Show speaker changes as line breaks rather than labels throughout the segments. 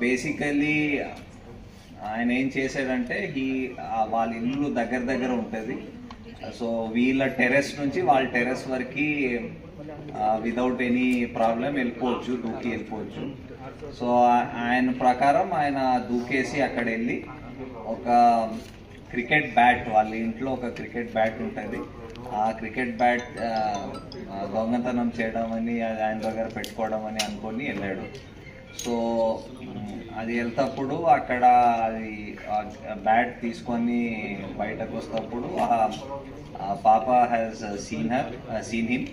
Basically ఆయన ఏం చేశాడంటే వాళ్ళ ఇల్లు దగ్గర దగ్గర ఉంటుంది. సో వీళ్ళ టెర్రస్ నుంచి వాళ్ళ టెర్రస్ వరకు వితౌట్ ఎనీ ప్రాబ్లం వెళ్ళిపోవచ్చు, దూకి వెళ్ళిపోవచ్చు. సో ఆయన ప్రకారం ఆయన దూకేసి అక్కడ వెళ్ళి ఒక క్రికెట్ బ్యాట్, వాళ్ళ ఇంట్లో ఒక క్రికెట్ బ్యాట్ ఉంటుంది, ఆ క్రికెట్ బ్యాట్ దొంగతనం చేయడం అని ఆయన దగ్గర పెట్టుకోవడం అని అనుకొని వెళ్ళాడు. సో అది వెళ్తప్పుడు అక్కడ అది బ్యాట్ తీసుకొని బయటకు వస్తప్పుడు పాప హ్యాస్ సీన్ హిమ్.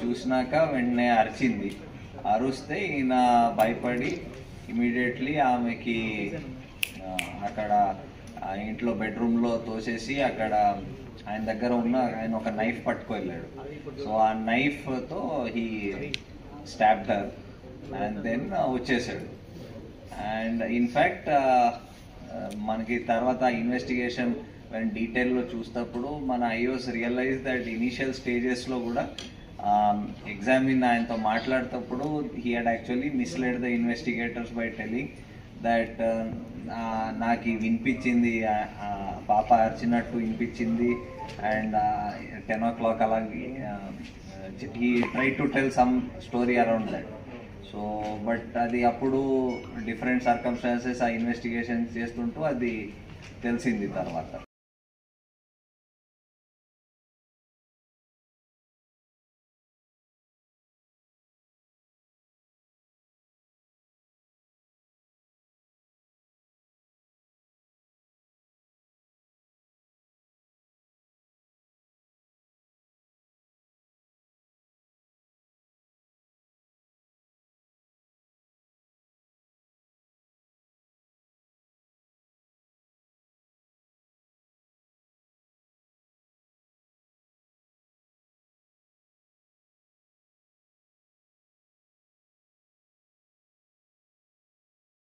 చూసినాక వెంటనే అరిచింది. అరుస్తే ఈయన భయపడి ఇమీడియట్లీ ఆమెకి అక్కడ ఇంట్లో బెడ్రూమ్లో తోసేసి అక్కడ ఆయన దగ్గర ఆయన ఒక నైఫ్ పట్టుకు వెళ్ళాడు. సో ఆ నైఫ్తో he stabbed her and then వచ్చేసాడు. అండ్ ఇన్ఫ్యాక్ట్ మనకి తర్వాత ఇన్వెస్టిగేషన్ డీటెయిల్లో చూసినప్పుడు మన ఐఓస్ రియలైజ్ దట్ ఇనీషియల్ స్టేజెస్లో కూడా ఎగ్జామిన్ ఆయనతో మాట్లాడేటప్పుడు he had actually misled the investigators by telling that నాకు వినిపించింది, పాప అరిచినట్టు వినిపించింది అండ్ 10 o'clock అలా he try to tell some story around that. So but అది అప్పుడు డిఫరెంట్ సర్కమ్స్టాన్సెస్ ఆ ఇన్వెస్టిగేషన్ చేస్తుంటూ అది తెలిసింది తర్వాత.